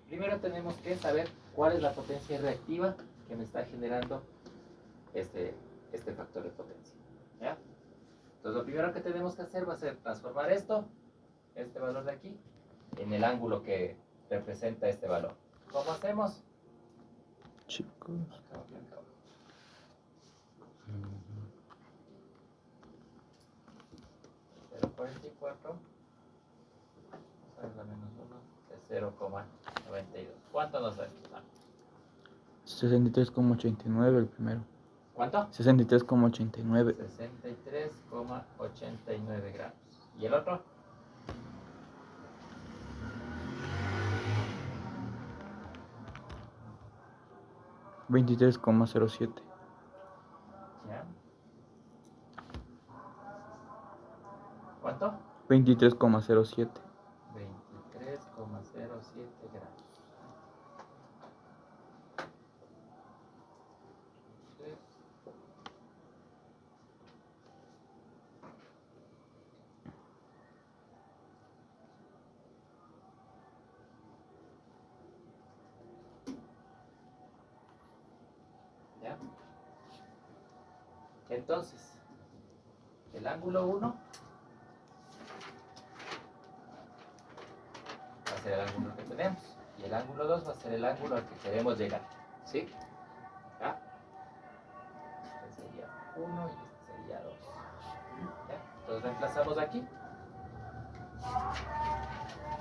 primero tenemos que saber cuál es la potencia reactiva que me está generando este factor de potencia. ¿Ya? Entonces lo primero que tenemos que hacer va a ser transformar este valor de aquí, en el ángulo que representa este valor. ¿Cómo hacemos? Chicos. Acá. 0,44 la menos 1 es 0,92. ¿Cuánto nos da esto? 63,89 el primero. ¿Cuánto? 63,89. 63,89 gramos. ¿Y el otro? 23,07. ¿Ya? ¿Cuánto? 23,07. 23,07 gramos. ¿Ya? Entonces, el ángulo 1 va a ser el ángulo que tenemos y el ángulo 2 va a ser el ángulo al que queremos llegar. ¿Sí? ¿Ya? Este sería 1 y este sería 2. ¿Ya? Entonces reemplazamos aquí.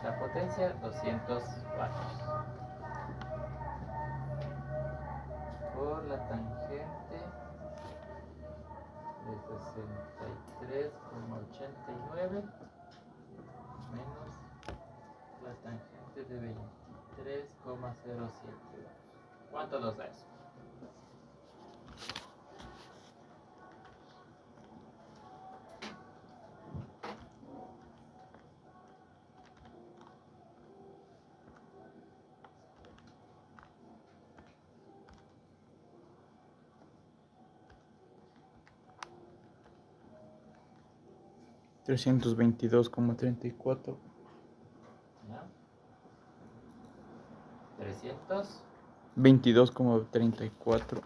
La potencia 200 vatios. Por la tangente de 63,89 menos la tangente de 23,07. ¿Cuánto nos da eso? $322,34. ¿Ya? 300 22,34. 34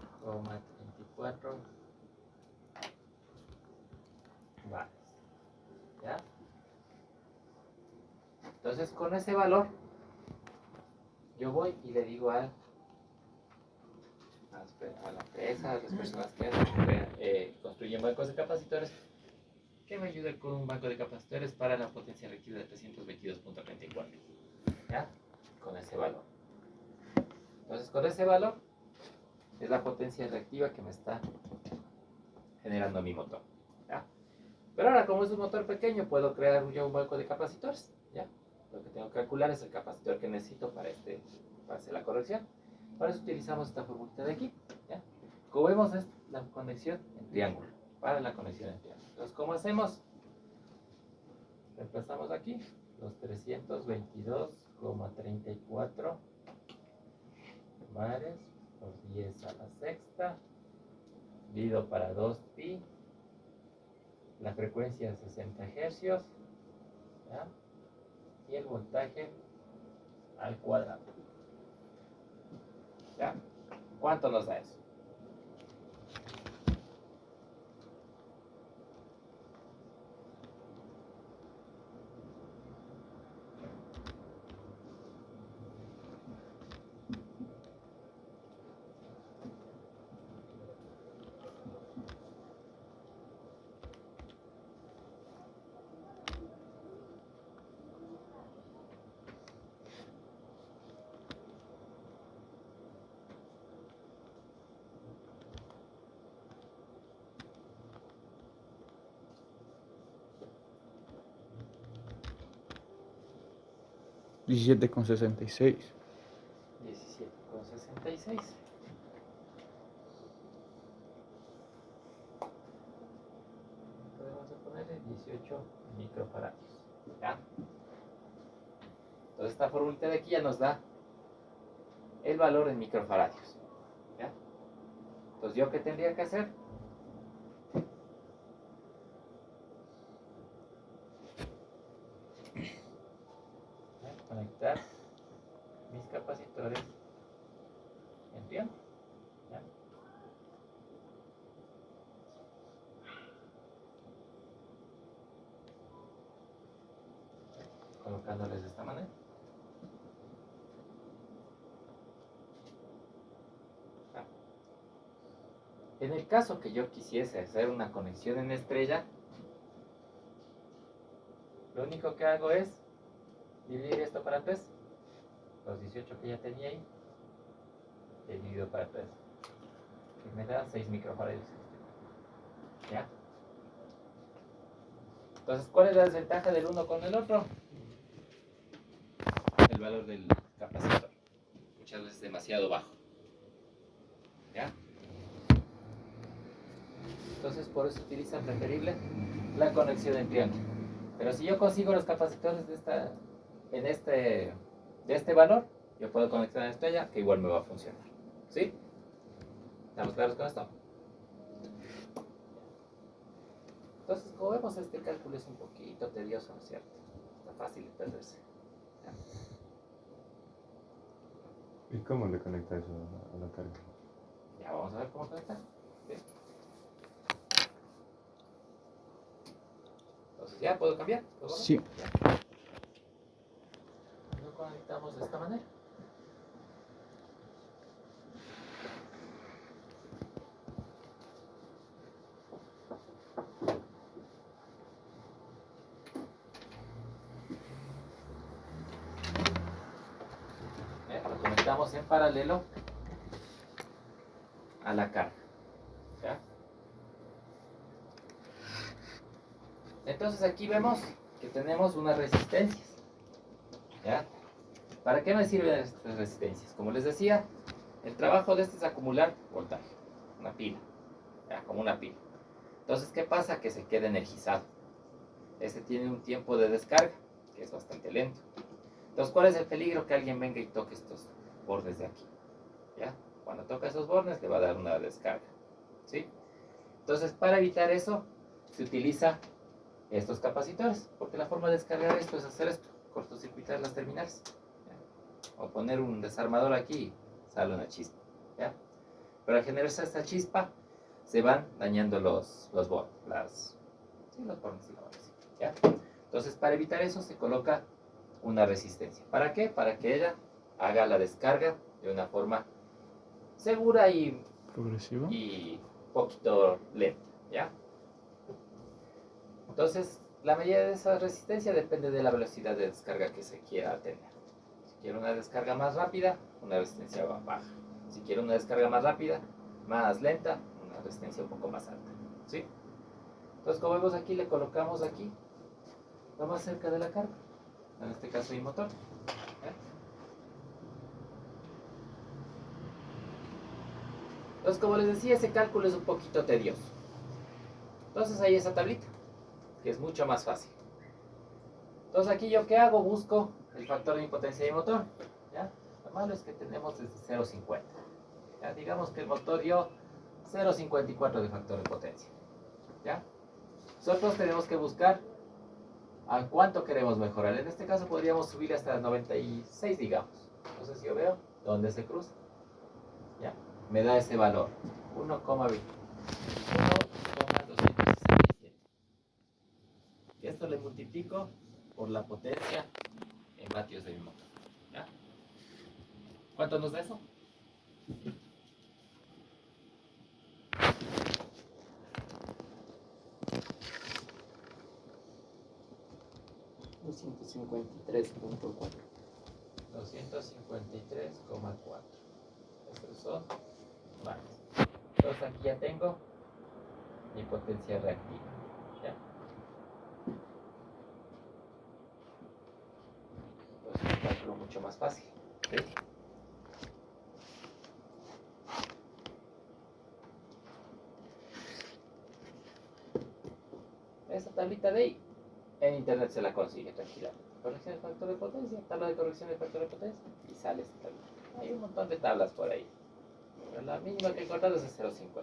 vales. ¿Ya? Entonces con ese valor yo voy y le digo a la empresa, a las personas que construyen bancos de capacitores, que me ayude con un banco de capacitores para la potencia reactiva de 322,34. ¿Ya? Con ese valor. Entonces con ese valor es la potencia reactiva que me está generando mi motor. ¿Ya? Pero ahora, como es un motor pequeño, puedo crear yo un banco de capacitores. ¿Ya? Lo que tengo que calcular es el capacitor que necesito para hacer la corrección. Para eso utilizamos esta formulita de aquí. ¿Ya? Como vemos, es la conexión en triángulo. Para la conexión en triángulo. Entonces, ¿cómo hacemos? Reemplazamos aquí los 322,34 bares por 10 a la sexta, dividido para 2pi, la frecuencia es 60 hercios, ¿ya? Y el voltaje al cuadrado. ¿Ya? ¿Cuánto nos da eso? $17,66. 17,66. Podemos ponerle 18 microfaradios. ¿Ya? Entonces esta fórmula de aquí ya nos da el valor en microfaradios. ¿Ya? Entonces, ¿yo qué tendría que hacer? Conectar mis capacitores en triángulo. ¿Ya? Colocándoles de esta manera. En el caso que yo quisiese hacer una conexión en estrella, lo único que hago es dividir esto para 3. Los 18 que ya tenía ahí, he dividido para 3. Que me da 6 microfarads. ¿Ya? Entonces, ¿cuál es la desventaja del uno con el otro? El valor del capacitor. Muchas veces demasiado bajo. ¿Ya? Entonces, por eso utiliza preferible la conexión en triángulo. Pero si yo consigo los capacitores de este valor, yo puedo conectar a la estrella, que igual me va a funcionar. ¿Sí? ¿Estamos claros con esto? Entonces, como vemos, este cálculo es un poquito tedioso, ¿no es cierto? Está fácil de perderse. ¿Y cómo le conecta eso a la carga? Ya vamos a ver cómo conectar. ¿Sí? Entonces, ¿ya puedo cambiar? ¿Puedo Sí. ya. Lo conectamos de esta manera. Lo conectamos en paralelo a la carga. ¿Ya? Entonces aquí vemos que tenemos unas resistencias. ¿Ya? ¿Para qué me sirven estas resistencias? Como les decía, el trabajo de este es acumular voltaje, una pila, ¿ya? Como una pila. Entonces, ¿qué pasa? Que se queda energizado. Este tiene un tiempo de descarga, que es bastante lento. Entonces, ¿cuál es el peligro? Que alguien venga y toque estos bordes de aquí. ¿Ya? Cuando toca esos bordes, le va a dar una descarga. ¿Sí? Entonces, para evitar eso, se utiliza estos capacitores, porque la forma de descargar esto es hacer esto, cortocircuitar las terminales. ¿Ya? O poner un desarmador aquí y sale una chispa. ¿Ya? Pero al generarse esta chispa, se van dañando los bordes, los bordes, digamos así. ¿Ya? Entonces, para evitar eso, se coloca una resistencia. ¿Para qué? Para que ella haga la descarga de una forma segura y Progresivo. poquito lenta. ¿Ya? Entonces, la medida de esa resistencia depende de la velocidad de descarga que se quiera tener. Si quiero una descarga más rápida, una resistencia baja. Si quiero una descarga más rápida, más lenta, una resistencia un poco más alta. ¿Sí? Entonces, como vemos aquí, le colocamos aquí, lo más cerca de la carga. En este caso, mi motor. ¿Ya? Entonces, como les decía, ese cálculo es un poquito tedioso. Entonces, hay esa tablita, que es mucho más fácil. Entonces, aquí yo, ¿qué hago? Busco el factor de impotencia de mi motor. ¿Ya? Lo malo es que tenemos desde 0,50. ¿Ya? Digamos que el motor dio 0,54 de factor de potencia. ¿Ya? Nosotros tenemos que buscar a cuánto queremos mejorar. En este caso podríamos subir hasta 96, digamos. Entonces yo veo dónde se cruza. ¿Ya? Me da ese valor. 1,267. Y esto le multiplico por la potencia en vatios de mi motor. ¿Ya? ¿Cuánto nos da eso? $253.4. 253,4. Estos son vatios. Entonces aquí ya tengo mi potencia reactiva. ¿Ya? Entonces un cálculo mucho más fácil. ¿Sí? Esa tablita de ahí, en internet se la consigue tranquilamente. Corrección del factor de potencia, tabla de corrección del factor de potencia, y sale esta tablita. Hay un montón de tablas por ahí. Pero la mínima que he encontrado es el 0,50.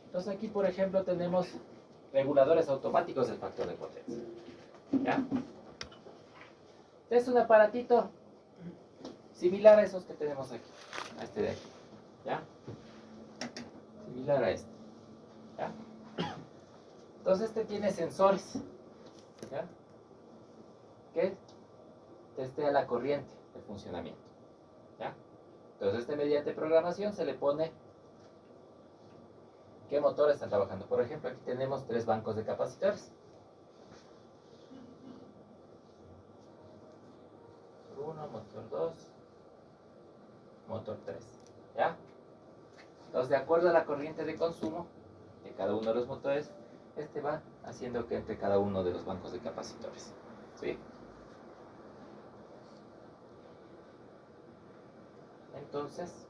Entonces aquí, por ejemplo, tenemos reguladores automáticos del factor de potencia. ¿Ya? Es un aparatito similar a esos que tenemos aquí, a este de aquí, ¿ya? Similar a este, ¿ya? Entonces este tiene sensores, ¿ya? Que testea la corriente de funcionamiento, ¿ya? Entonces mediante programación se le pone qué motor está trabajando. Por ejemplo, aquí tenemos 3 bancos de capacitores. Motor 1, motor 2, motor 3, ¿ya? Entonces, de acuerdo a la corriente de consumo de cada uno de los motores, este va haciendo que entre cada uno de los bancos de capacitores, ¿sí? Entonces,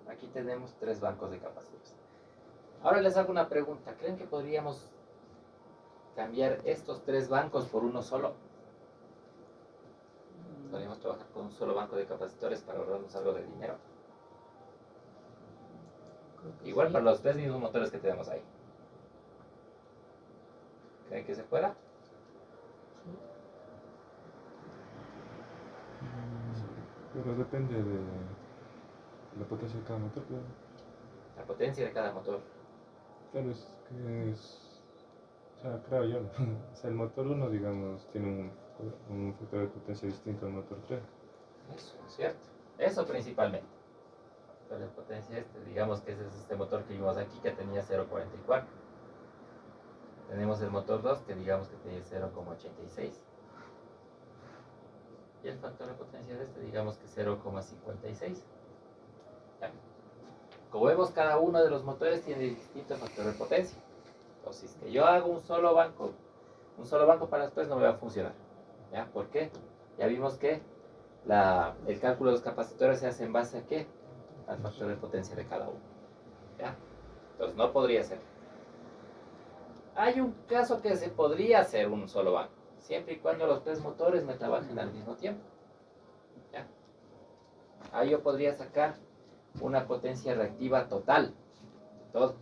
aquí tenemos 3 bancos de capacitores. Ahora les hago una pregunta. ¿Creen que podríamos cambiar estos 3 bancos por uno solo? ¿Podríamos trabajar con un solo banco de capacitores para ahorrarnos algo de dinero? Creo que Igual sí. para los 3 mismos motores que tenemos ahí. ¿Creen que se pueda? Pero depende de la potencia de cada motor, pero La potencia de cada motor. claro, es que es. O sea, creo yo, ¿no? O sea, el motor 1, digamos, tiene un factor de potencia distinto al motor 3. Eso, es cierto. Eso principalmente. Pero la potencia digamos que ese es este motor que vimos aquí que tenía 0,44. Tenemos el motor 2 que digamos que tiene 0,86. Y el factor de potencia de digamos que 0,56. ¿Ya? Como vemos, cada uno de los motores tiene distinto factor de potencia. Entonces, que yo hago un solo banco para después no me va a funcionar. ¿Ya? ¿Por qué? Ya vimos que el cálculo de los capacitores se hace en base a ¿qué? Al factor de potencia de cada uno. ¿Ya? Entonces no podría ser. Hay un caso que se podría hacer un solo banco, siempre y cuando los 3 motores me trabajen al mismo tiempo. ¿Ya? Ahí yo podría sacar una potencia reactiva total, todo,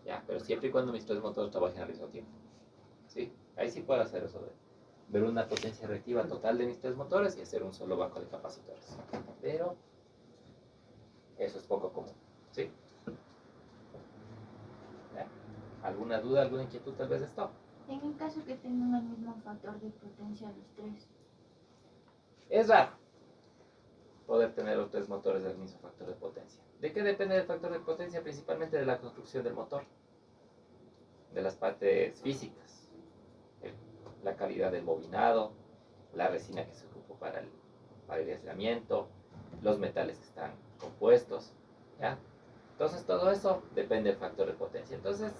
¿ya? Pero siempre y cuando mis 3 motores trabajen al mismo tiempo. ¿Sí? Ahí sí puedo hacer eso de ver una potencia reactiva total de mis 3 motores y hacer un solo banco de capacitores. Pero eso es poco común. ¿Sí? ¿Ya? ¿Alguna duda, alguna inquietud tal vez de esto? En el caso que tengan el mismo factor de potencia los 3. Es raro poder tener los 3 motores del mismo factor de potencia. ¿De qué depende el factor de potencia? Principalmente de la construcción del motor, de las partes físicas, la calidad del bobinado, la resina que se ocupó para el aislamiento, los metales que están compuestos, ¿ya? Entonces todo eso depende del factor de potencia. Entonces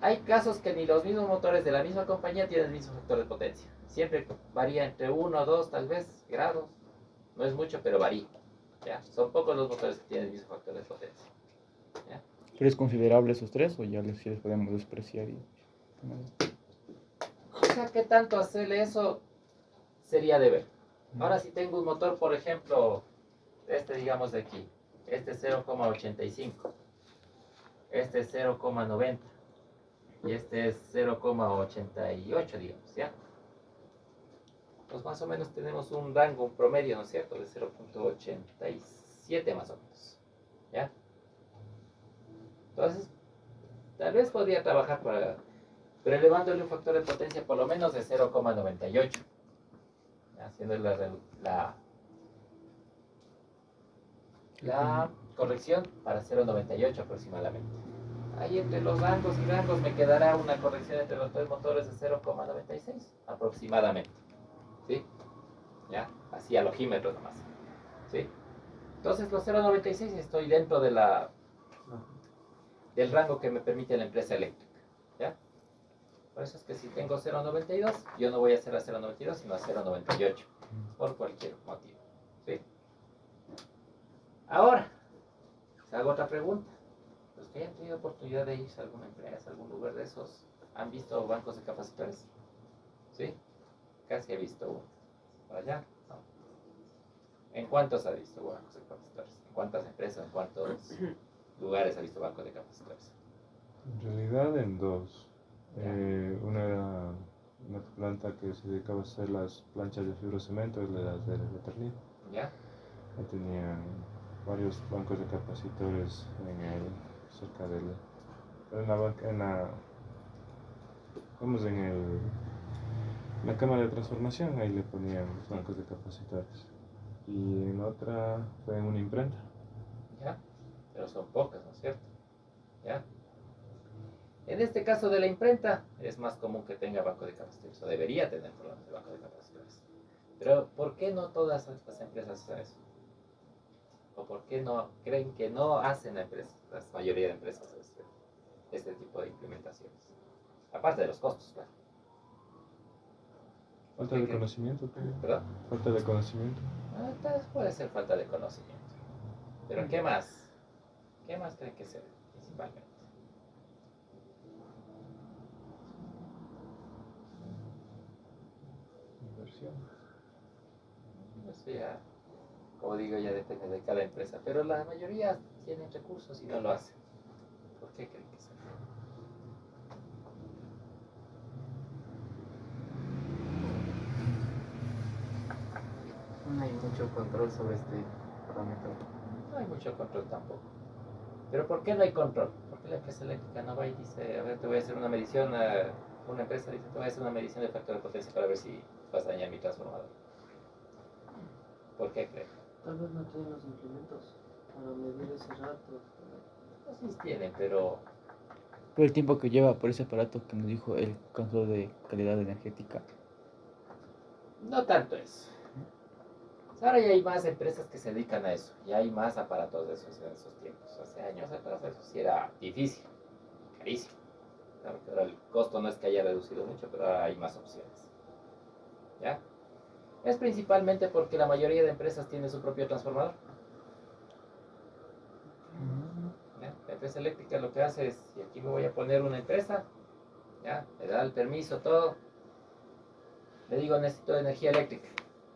hay casos que ni los mismos motores de la misma compañía tienen el mismo factor de potencia. Siempre varía entre 1 o 2 tal vez grados. No es mucho, pero varía. ¿Ya? Son pocos los motores que tienen el mismo factor de potencia. ¿Ya? ¿Pero es considerable esos 3 o ya sí les podemos despreciar? O sea, ¿qué tanto hacerle eso? Sería de ver. Ahora si tengo un motor, por ejemplo, digamos de aquí, este 0,85, este es 0,90 y este es 0,88, digamos, ¿ya? Pues más o menos tenemos un rango, un promedio, ¿no es cierto?, de 0,87 más o menos, ¿ya? Entonces, tal vez podría trabajar pero elevándole un factor de potencia por lo menos de 0,98, haciendo la corrección para 0,98 aproximadamente. Ahí entre los rangos y rangos me quedará una corrección entre los 3 motores de 0,96 aproximadamente. ¿Sí? ¿Ya? Así al ojímetro nomás. ¿Sí? Entonces los 0,96 estoy dentro del rango que me permite la empresa eléctrica. ¿Ya? Por eso es que si tengo 0,92, yo no voy a hacer a 0,92, sino a 0,98. Por cualquier motivo. ¿Sí? Ahora, les hago otra pregunta. Los que hayan tenido oportunidad de irse a alguna empresa, a algún lugar de esos, ¿han visto bancos de capacitores? ¿Sí? Casi he visto uno. ¿Por allá? No. ¿En cuántos ha visto bancos de capacitores? ¿En cuántas empresas, en cuántos lugares ha visto bancos de capacitores? En realidad en 2. Una era una planta que se dedicaba a hacer las planchas de fibrocemento, las de Eternit. ¿Ya? Ahí tenían varios bancos de capacitores cerca del, en la banca, vamos, la cámara de transformación, ahí le ponían los bancos de capacitores. Y en otra fue en una imprenta. ¿Ya? Pero son pocas, ¿no es cierto? ¿Ya? En este caso de la imprenta, es más común que tenga banco de capacitores, o debería tener por lo menos banco de capacitores. Pero, ¿por qué no todas estas empresas hacen eso? ¿O por qué no creen que no hacen la mayoría de empresas este tipo de implementaciones? Aparte de los costos, claro. Falta de conocimiento, creo. ¿Perdón? Falta de conocimiento. Tal vez puede ser falta de conocimiento. Pero ¿qué más? ¿Qué más creen que sea principalmente? Inversión. Eso ya, como digo, ya depende de cada empresa. Pero la mayoría tienen recursos y no lo hacen. ¿Por qué creen que sea? No hay mucho control sobre este parámetro. No hay mucho control tampoco. Pero ¿por qué no hay control? Porque la empresa eléctrica no va y dice, a ver, te voy a hacer una medición, una empresa dice, te voy a hacer una medición de factor de potencia para ver si vas a dañar mi transformador. ¿Por qué creen? Tal vez no tienen los implementos para medir ese rato. Pues sí tienen, pero Por el tiempo que lleva por ese aparato que nos dijo el control de calidad energética. no tanto eso. Ahora ya hay más empresas que se dedican a eso, ya hay más aparatos de esos en esos tiempos. Hace años atrás eso sí era difícil, carísimo. Claro que ahora el costo no es que haya reducido mucho, pero ahora hay más opciones. ¿Ya? Es principalmente porque la mayoría de empresas tiene su propio transformador. ¿Ya? La empresa eléctrica lo que hace es, y aquí me voy a poner una empresa, ¿ya? Me da el permiso, todo. Le digo, necesito energía eléctrica.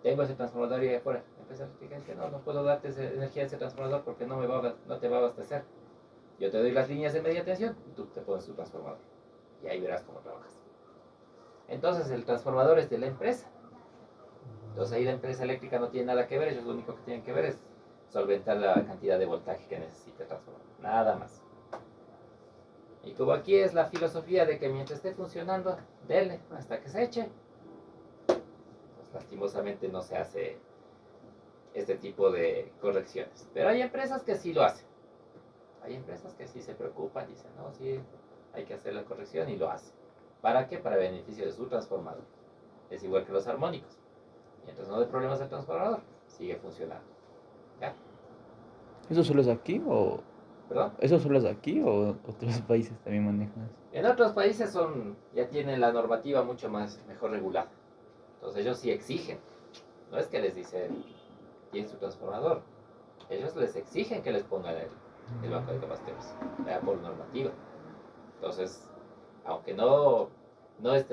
Tengo ese transformador ahí afuera. La empresa eléctrica dice, no, no puedo darte energía de ese transformador porque no te va a abastecer. Yo te doy las líneas de media tensión y tú te pones tu transformador. Y ahí verás cómo trabajas. Entonces el transformador es de la empresa. Entonces ahí la empresa eléctrica no tiene nada que ver, ellos lo único que tienen que ver es solventar la cantidad de voltaje que necesita el transformador. Nada más. Y como aquí es la filosofía de que mientras esté funcionando, dele hasta que se eche. Pues lastimosamente no se hace este tipo de correcciones. Pero hay empresas que sí lo hacen. Hay empresas que sí se preocupan, dicen, no, sí, hay que hacer la corrección y lo hacen. ¿Para qué? Para beneficio de su transformador. Es igual que los armónicos. Mientras no hay problemas del transformador, sigue funcionando. ¿Ya? ¿Eso solo es aquí o ¿Perdón? eso solo es aquí o otros países también manejan eso? En otros países ya tienen la normativa mucho mejor regulada. Entonces ellos sí exigen. No es que les dicen, tienen su transformador. Ellos les exigen que les pongan el banco de capacitores, ya por normativa. Entonces, aunque no es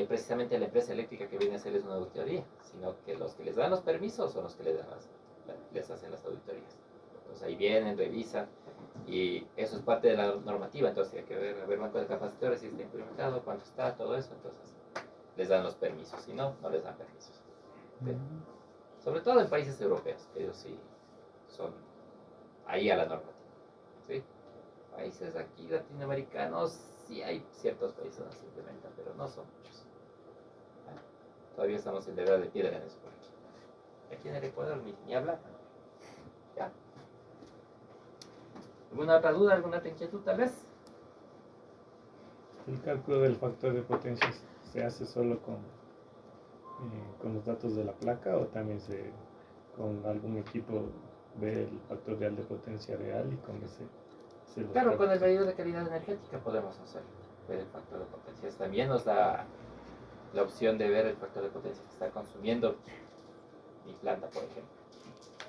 precisamente la empresa eléctrica que viene a hacerles una auditoría, sino que los que les dan los permisos son los que les hacen las auditorías. Entonces ahí vienen, revisan, y eso es parte de la normativa. Entonces hay que ver banco de capacitores, si está implementado, cuánto está, todo eso. Entonces les dan los permisos, si no, no les dan permisos. ¿Sí? Sobre todo en países europeos, que ellos sí son ahí a la normativa. ¿Sí? Países aquí latinoamericanos, sí hay ciertos países donde se implementan, pero no son muchos. ¿Vale? Todavía estamos en la edad de piedra en eso por aquí. Aquí en el Ecuador ni hablar. ¿Ya? ¿Alguna otra duda, alguna otra inquietud tal vez? El cálculo del factor de potencia se hace solo con los datos de la placa o también con algún equipo ve el factor real de potencia real y con ese se los Claro, con el cálculos. medidor de calidad energética podemos hacer ver el factor de potencia. También nos da la opción de ver el factor de potencia que está consumiendo mi planta, por ejemplo.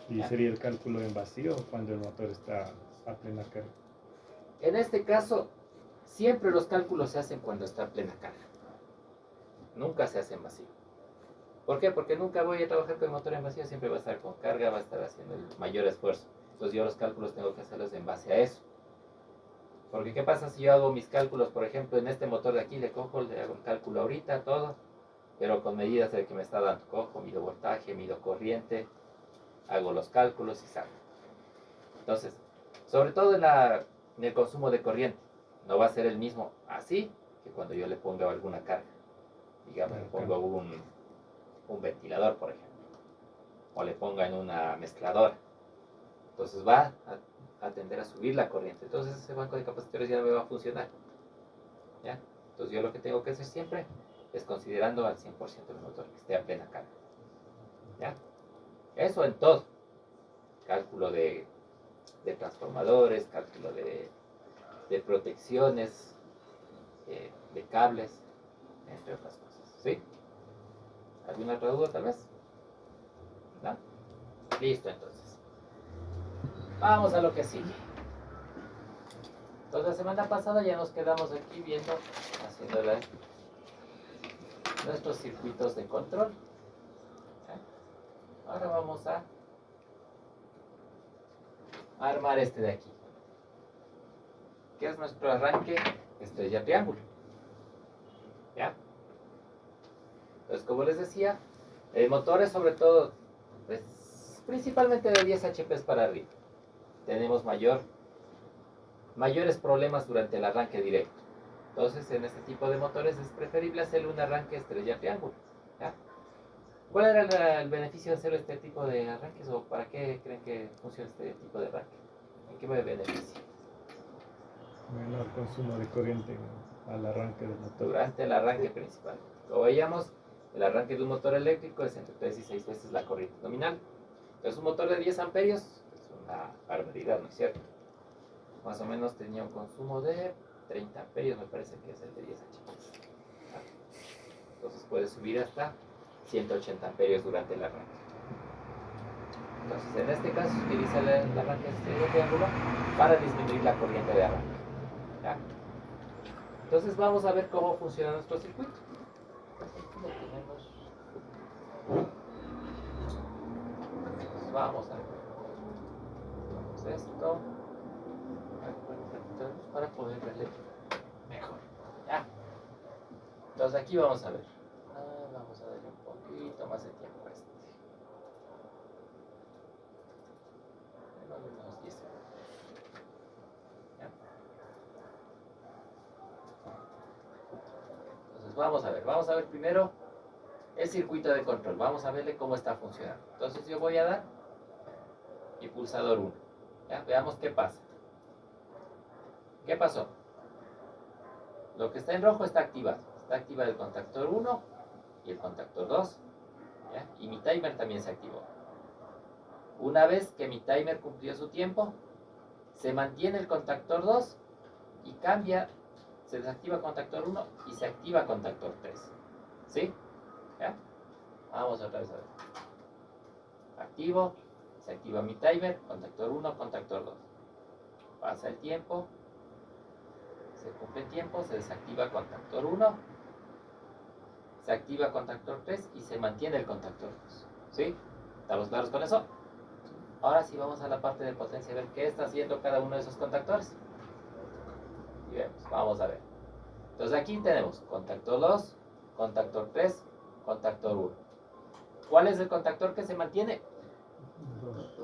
Y sería el cálculo en vacío cuando el motor está a plena carga. En este caso, siempre los cálculos se hacen cuando está en plena carga. Nunca se hacen vacío. ¿Por qué? Porque nunca voy a trabajar con el motor en vacío, siempre va a estar con carga, va a estar haciendo el mayor esfuerzo. Entonces yo los cálculos tengo que hacerlos en base a eso. Porque ¿qué pasa si yo hago mis cálculos, por ejemplo, en este motor de aquí, le hago el cálculo ahorita, todo, pero con medidas de que me está dando? Cojo, mido voltaje, mido corriente, hago los cálculos y salgo. Entonces, sobre todo en el consumo de corriente, no va a ser el mismo así que cuando yo le ponga alguna carga. Digamos, le pongo un ventilador, por ejemplo, o le ponga en una mezcladora. Entonces va a tender a subir la corriente. Entonces ese banco de capacitores ya no me va a funcionar. ¿Ya? Entonces yo lo que tengo que hacer siempre es considerando al 100% el motor que esté a plena carga. ¿Ya? Eso en todo. Cálculo de transformadores, cálculo de protecciones, de cables, entre otras cosas. ¿Sí? ¿Alguna otra duda tal vez? ¿No? Listo, entonces. Vamos a lo que sigue. Entonces la semana pasada ya nos quedamos aquí viendo, haciendo nuestros circuitos de control. Ahora vamos a armar este de aquí, que es nuestro arranque estrella triángulo. ¿Ya? Entonces, como les decía, el motor es sobre todo, principalmente de 10 HP para arriba. Tenemos mayores problemas durante el arranque directo. Entonces, en este tipo de motores es preferible hacerle un arranque estrella triángulo. ¿Ya? ¿Cuál era el beneficio de hacer este tipo de arranques o para qué creen que funciona este tipo de arranque? ¿En qué me beneficia? Menor consumo de corriente al arranque del motor. Durante el arranque principal. Como veíamos, el arranque de un motor eléctrico es entre 3 y 6 veces la corriente nominal. Entonces, un motor de 10 amperios es una barbaridad, ¿no es cierto? Más o menos tenía un consumo de 30 amperios, me parece que es el de 10 HP. Entonces puede subir hasta 180 amperios durante el arranque. Entonces, en este caso, se utiliza el arranque de triángulo para disminuir la corriente de arranque. ¿Ya? Entonces, vamos a ver cómo funciona nuestro circuito. Aquí lo tenemos. Entonces, vamos a ver. Vamos esto. Para poder verle mejor. ¿Ya? Entonces, aquí vamos a ver. Vamos a darle un poquito más de tiempo a este. Unos 10 segundos. ¿Ya? Entonces, vamos a ver primero el circuito de control. Vamos a verle cómo está funcionando. Entonces, yo voy a dar mi pulsador 1. ¿Ya? Veamos qué pasa. ¿Qué pasó? Lo que está en rojo está activado. Está activado el contactor 1 y el contactor 2. ¿Ya? Y mi timer también se activó. Una vez que mi timer cumplió su tiempo, se mantiene el contactor 2 y cambia, se desactiva contactor 1 y se activa contactor 3. ¿Sí? ¿Ya? Vamos otra vez a ver. Activo, se activa mi timer, contactor 1, contactor 2. Pasa el tiempo, se cumple el tiempo, se desactiva contactor 1, se activa contactor 3 y se mantiene el contactor 2. ¿Sí? ¿Estamos claros con eso? Ahora sí vamos a la parte de potencia, a ver qué está haciendo cada uno de esos contactores. Y vemos, vamos a ver. Entonces aquí tenemos contactor 2, contactor 3, contactor 1. ¿Cuál es el contactor que se mantiene?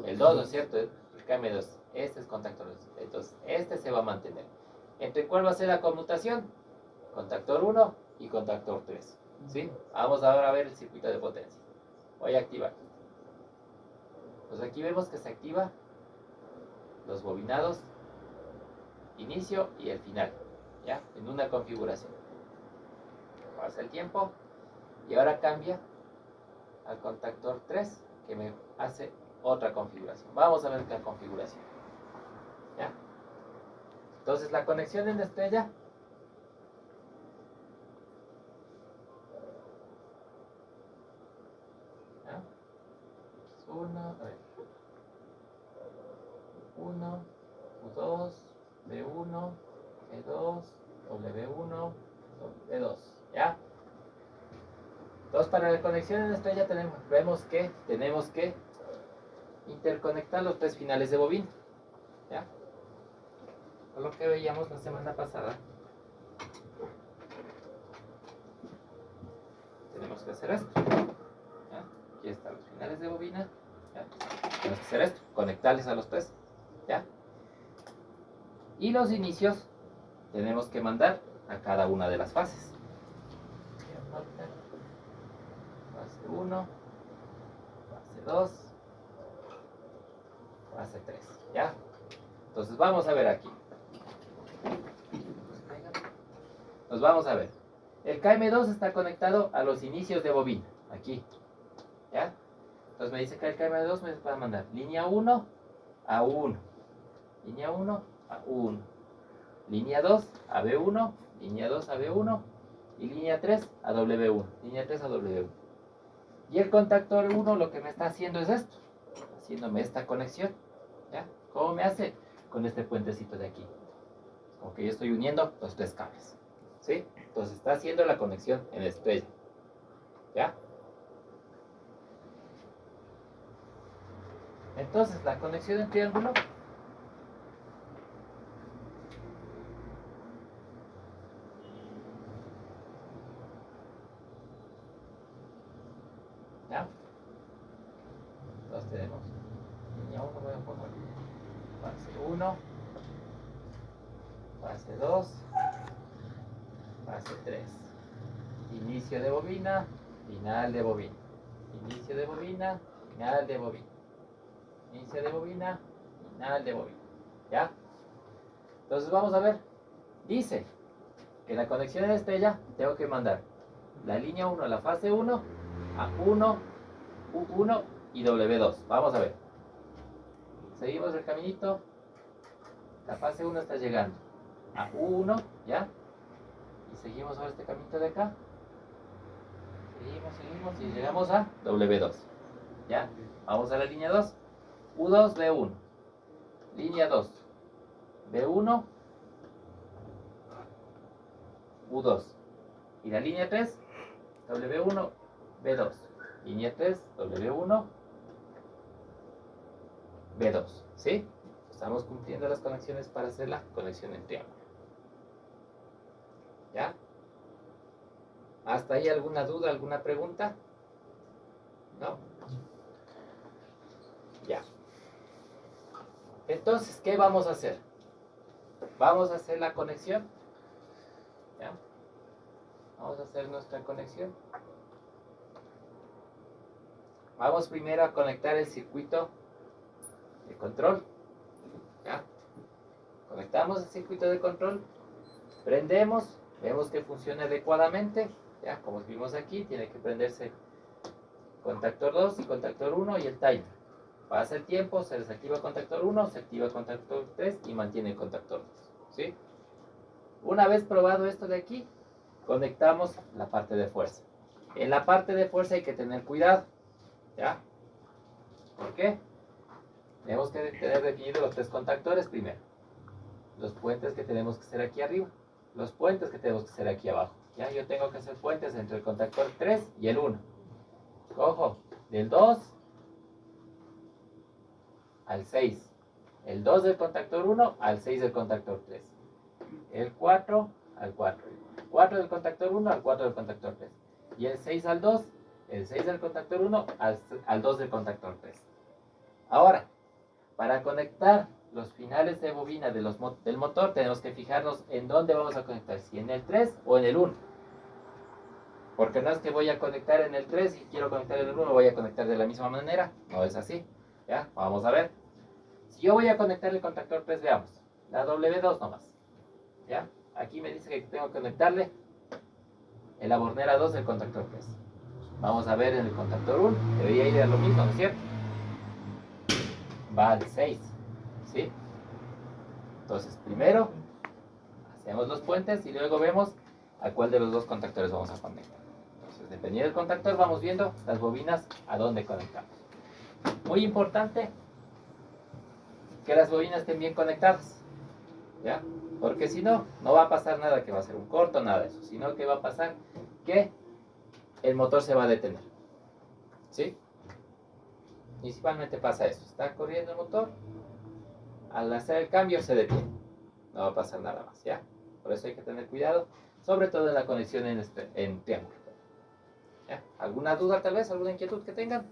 El 2, ¿no es cierto? El KM2. Este es contactor 2. Entonces, este se va a mantener. ¿Entre cuál va a ser la conmutación? Contactor 1 y contactor 3. ¿Sí? Vamos ahora a ver el circuito de potencia. Voy a activar. Pues aquí vemos que se activa los bobinados, inicio y el final. ¿Ya? En una configuración. Pasa el tiempo y ahora cambia al contactor 3 que me hace otra configuración. Vamos a ver la configuración. ¿Ya? Entonces la conexión en estrella ¿ya? Es 1, U2, B1, E2, W1, E2. ¿Ya? Entonces para la conexión en estrella vemos que tenemos que interconectar los 3 finales de bobina. ¿Ya? lo que veíamos la semana pasada, tenemos que hacer esto. ¿Ya? Aquí están los finales de bobina. ¿Ya? Tenemos que hacer esto, conectarles a los tres. ¿Ya? Y los inicios tenemos que mandar a cada una de las fases. Fase 1, fase 2, fase 3. ¿Ya? Entonces vamos a ver aquí. Nos vamos a ver. El KM2 está conectado a los inicios de bobina. Aquí. ¿Ya? Entonces me dice que el KM2 me va a mandar línea 1 a 1. Línea 1 a 1. Línea 2 a B1. Línea 2 a B1. Y línea 3 a W1. Línea 3 a W1. Y el contactor 1 lo que me está haciendo es esto. Haciéndome esta conexión. ¿Ya? ¿Cómo me hace? Con este puentecito de aquí. Como que yo estoy uniendo los tres cables. ¿Sí? Entonces está haciendo la conexión en estrella. ¿Ya? Entonces la conexión en triángulo ¿ya? Entonces tenemos línea 1, voy a poner fase 1, fase 2, fase 3, inicio de bobina, final de bobina, inicio de bobina, final de bobina, inicio de bobina, final de bobina. ¿Ya? Entonces vamos a ver. Dice que la conexión en estrella tengo que mandar la línea 1 a la fase 1 a 1, U1 y W2. Vamos a ver. Seguimos el caminito. La fase 1 está llegando a U1, ¿ya? Y seguimos sobre este caminito de acá. Seguimos y llegamos a W2. ¿Ya? Vamos a la línea 2. U2, B1. Línea 2. B1, U2. Y la línea 3, W1, B2. Línea 3, W1, B2. ¿Sí? Estamos cumpliendo las conexiones para hacer la conexión en triángulo. ¿Ya? ¿Hasta ahí alguna duda, alguna pregunta? ¿No? Ya. Entonces, ¿qué vamos a hacer? Vamos a hacer la conexión. ¿Ya? Vamos a hacer nuestra conexión. Vamos primero a conectar el circuito de control. ¿Ya? Conectamos el circuito de control. Prendemos. Vemos que funciona adecuadamente. ¿Ya? Como vimos aquí, tiene que prenderse contactor 2 y contactor 1 y el timer. Pasa el tiempo, se desactiva contactor 1, se activa contactor 3 y mantiene el contactor 2. ¿Sí? Una vez probado esto de aquí, conectamos la parte de fuerza. En la parte de fuerza hay que tener cuidado. ¿Ya? ¿Por qué? Tenemos que tener definidos los tres contactores primero. Los puentes que tenemos que hacer aquí arriba. Los puentes que tenemos que hacer aquí abajo. ¿Ya? Yo tengo que hacer puentes entre el contactor 3 y el 1. Cojo del 2 al 6. El 2 del contactor 1 al 6 del contactor 3. El 4 al 4. El 4 del contactor 1 al 4 del contactor 3. Y el 6 al 2. El 6 del contactor 1 al 2 del contactor 3. Ahora, para conectar los finales de bobina del motor, tenemos que fijarnos en dónde vamos a conectar. Si en el 3 o en el 1. Porque no es que voy a conectar en el 3 y quiero conectar en el 1, voy a conectar de la misma manera. No es así. ¿Ya? Vamos a ver. Si yo voy a conectar el contactor 3, veamos. La W2 nomás. ¿Ya? Aquí me dice que tengo que conectarle en la bornera 2 del contactor 3. Vamos a ver en el contactor 1. Debería ir a lo mismo, ¿no es cierto? Va al 6. ¿Sí? Entonces, primero hacemos los puentes y luego vemos a cuál de los dos contactores vamos a conectar. Entonces, dependiendo del contactor, vamos viendo las bobinas a dónde conectamos. Muy importante que las bobinas estén bien conectadas. ¿Ya? Porque si no, no va a pasar nada que va a ser un corto, nada de eso. Sino que va a pasar que el motor se va a detener. ¿Sí? Principalmente pasa eso. Está corriendo el motor. Al hacer el cambio se detiene. No va a pasar nada más, ¿ya? Por eso hay que tener cuidado, sobre todo en la conexión en triángulo. ¿Ya? ¿Alguna duda tal vez? ¿Alguna inquietud que tengan?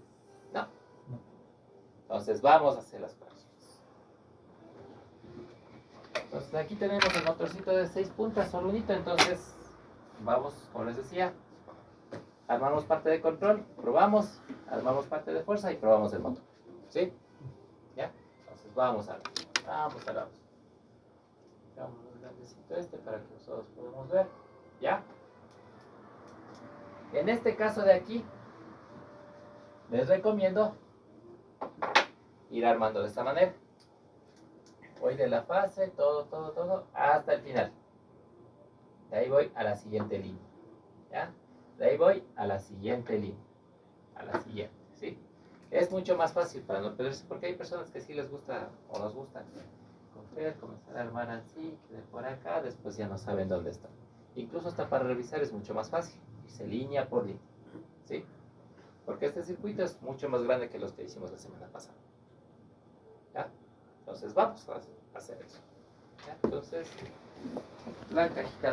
No. Entonces vamos a hacer las pruebas. Entonces aquí tenemos el motorcito de 6 puntas, solo unito, entonces vamos, como les decía, armamos parte de control, probamos, armamos parte de fuerza y probamos el motor. ¿Sí? ¿Ya? Entonces vamos a vamos. Vamos el grandecito para que nosotros podamos ver. ¿Ya? En este caso de aquí, les recomiendo ir armando de esta manera. Voy de la fase, todo, hasta el final. De ahí voy a la siguiente línea. ¿Ya? De ahí voy a la siguiente línea. A la siguiente, ¿sí? Es mucho más fácil para no perderse, porque hay personas que sí les gusta o nos gusta coger, comenzar a armar así, que de por acá, después ya no saben dónde están. Incluso hasta para revisar es mucho más fácil, irse línea por línea, ¿sí? Porque este circuito es mucho más grande que los que hicimos la semana pasada. ¿Ya? Entonces vamos a hacer eso. ¿Ya? Entonces, la cajita